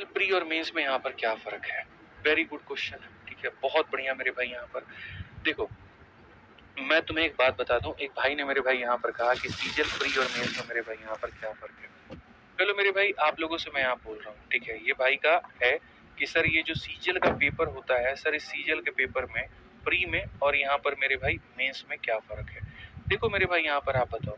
Pre और mains में यहाँ पर क्या फ़र्क है? वेरी गुड क्वेश्चन है, ठीक है? बहुत बढ़िया मेरे भाई यहाँ पर। देखो, मैं तुम्हें एक बात बता दूँ, एक भाई ने मेरे भाई यहाँ पर कहा कि सीजीएल प्री और मेंस में मेरे भाई यहाँ पर क्या फ़र्क है? चलो मेरे भाई आप लोगों से मैं यहाँ बोल रहा हूँ, ठीक है? ये भाई का है कि सर ये जो सीजीएल का पेपर होता है, सर इस सीजीएल के पेपर में, प्री में और यहाँ पर मेरे भाई मेंस में क्या फ़र्क है? देखो मेरे भाई यहाँ पर आप बताओ,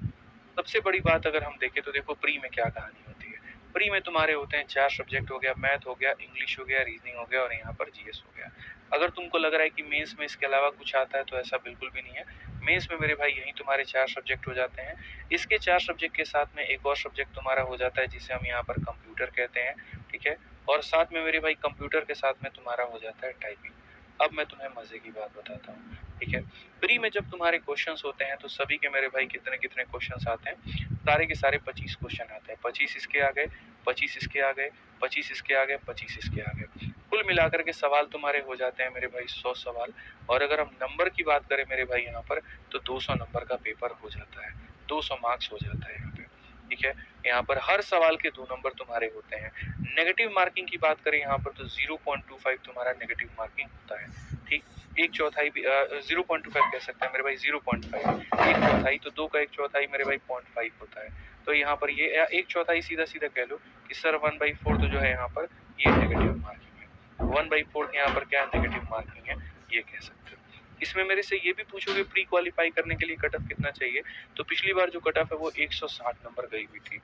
सबसे बड़ी बात अगर हम देखें तो देखो प्री में क्या कहानी होती है। प्री में तुम्हारे होते हैं 4 सब्जेक्ट हो गया, मैथ हो गया, इंग्लिश हो गया, रीजनिंग हो गया और यहाँ पर जीएस हो गया। अगर तुमको लग रहा है कि मेंस में इसके अलावा कुछ आता है तो ऐसा बिल्कुल भी नहीं है। मेंस में मेरे भाई यही तुम्हारे 4 सब्जेक्ट हो जाते हैं। इसके 4 सब्जेक्ट के साथ में एक और सब्जेक्ट तुम्हारा हो जाता है जिसे हम यहाँ पर कंप्यूटर कहते हैं, ठीक है? और साथ में मेरे भाई कंप्यूटर के साथ में तुम्हारा हो जाता है टाइपिंग। अब मैं तुम्हें मजे की बात बताता हूँ, ठीक है? प्री में जब तुम्हारे क्वेश्चंस होते हैं तो सभी के मेरे भाई कितने-कितने क्वेश्चंस आते हैं? सारे के सारे 25 क्वेश्चन आते हैं। 25 इसके आ गए, 25 इसके आ गए, 25 इसके आ गए, 25 इसके आ गए। कुल मिलाकर के सवाल तुम्हारे हो जाते हैं मेरे भाई 100 सवाल। और अगर हम नंबर की बात करें मेरे भाई यहाँ पर तो 200 नंबर का पेपर हो जाता है। 200 मार्क्स हो जाता है यहाँ पे, ठीक है? यहाँ पर हर सवाल के 2 नंबर तुम्हारे होते हैं। नेगेटिव मार्किंग की बात करें यहाँ पर तो 0.25 तुम्हारा नेगेटिव मार्किंग होता है, ठीक? 1/4 भी 0.25 कह सकते हैं मेरे भाई 0.5 1/4 तो 2 का 1/4 मेरे भाई 0.5 होता है। तो यहाँ पर ये 1/4 सीधा-सीधा कह लो कि सर 1/4 तो जो है यहाँ पर ये नेगेटिव मार्किंग है। 1/4 यहाँ पर क्या नेगेटिव मार्किंग है, ये कह सकते हो। इसमें मेरे से ये भी पूछोगे प्री क्वालीफाई करने के लिए कट ऑफ कितना चाहिए, तो पिछली बार जो कट ऑफ है वो 160 नंबर गई हुई थी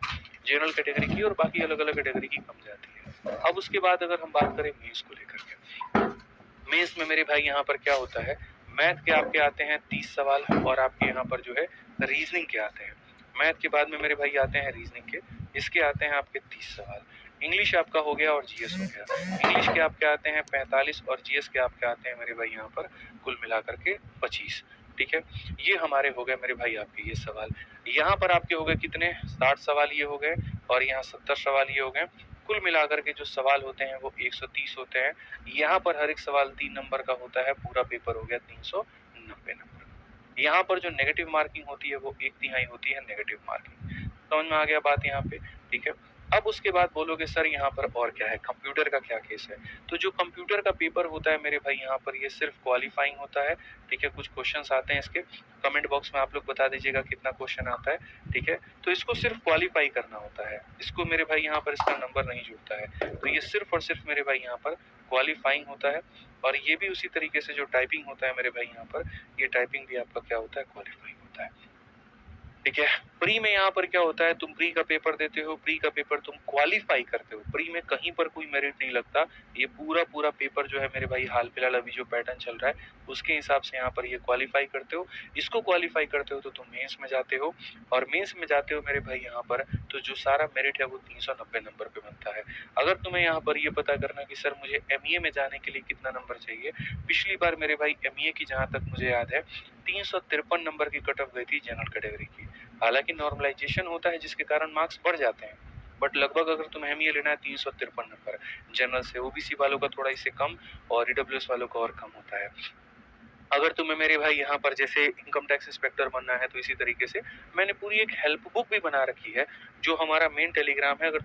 जनरल कैटेगरी की और बाकी अलग-अलग कैटेगरी की कम जाती है। अब उसके बाद अगर हम बात करें मेंस को लेकर के, मेंस में मेरे भाई यहाँ पर क्या होता है, मैथ के आपके आते हैं 30 सवाल और आपके यहाँ पर जो है रीजनिंग के आते हैं। मैथ के बाद में मेरे भाई आते हैं रीजनिंग के, इसके आते हैं आपके 30 सवाल। इंग्लिश आपका हो गया और जीएस हो गया। इंग्लिश के आपके आते हैं 45 और जीएस के आपके आते हैं मेरे भाई यहाँ पर कुल मिलाकर के 25, ठीक है? ये हमारे हो गए मेरे भाई आपके ये सवाल। यहाँ पर आपके हो गए कितने? 60 सवाल ये हो गए और यहाँ 70 सवाल ये हो गए। कुल मिलाकर के जो सवाल होते हैं वो 130 होते हैं। यहाँ पर हर एक सवाल 3 नंबर का होता है, पूरा पेपर हो गया 390 नंबर। यहाँ पर जो नेगेटिव मार्किंग होती है वो 1/3 होती है नेगेटिव मार्किंग। समझ में आ गया बात यहाँ पे, ठीक है? अब उसके बाद बोलोगे सर यहाँ पर और क्या है, कंप्यूटर का क्या केस है? तो जो कंप्यूटर का पेपर होता है मेरे भाई यहाँ पर ये सिर्फ क्वालीफाइंग होता है, ठीक है? कुछ क्वेश्चंस आते हैं इसके, कमेंट बॉक्स में आप लोग बता दीजिएगा कितना क्वेश्चन आता है, ठीक है? तो इसको सिर्फ क्वालीफाई करना होता है, इसको मेरे भाई यहाँ पर इसका नंबर नहीं जुड़ता है। तो ये सिर्फ और सिर्फ मेरे भाई यहाँ पर क्वालीफाइंग होता है और ये भी उसी तरीके से जो टाइपिंग होता है मेरे भाई यहाँ पर, ये टाइपिंग भी आपका क्या होता है, क्वालीफाइंग होता है, ठीक है? प्री में यहाँ पर क्या होता है, तुम प्री का पेपर देते हो, प्री का पेपर तुम क्वालीफाई करते हो, प्री में कहीं पर कोई मेरिट नहीं लगता। ये पूरा पेपर जो है मेरे भाई हाल फिलहाल अभी जो पैटर्न चल रहा है उसके हिसाब से यहाँ पर ये क्वालीफाई करते हो। इसको क्वालीफाई करते हो तो तुम मेंस में जाते हो और मेंस में जाते हो मेरे भाई यहाँ पर तो जो सारा मेरिट है वो 390 नंबर पे बनता है। अगर तुम्हें यहाँ पर ये पता करना कि सर मुझे एमईए में जाने के लिए कितना नंबर चाहिए, पिछली बार मेरे भाई एमईए की जहाँ तक मुझे याद है 353 नंबर की कट ऑफ गई थी जनरल कैटेगरी की। हालांकि नॉर्मलाइजेशन होता है जिसके कारण मार्क्स बढ़ जाते हैं, बट लगभग अगर तुम्हें एमईए लेना है 353 नंबर जनरल से, ओबीसी वालों का थोड़ा इससे कम और ईडब्ल्यूएस वालों का और कम होता है। अगर तुम्हें मेरे भाई यहाँ पर जैसे इनकम टैक्स इंस्पेक्टर बनना है तो इसी तरीके से मैंने पूरी एक हेल्प बुक भी बना रखी है जो हमारा मेन टेलीग्राम है। अगर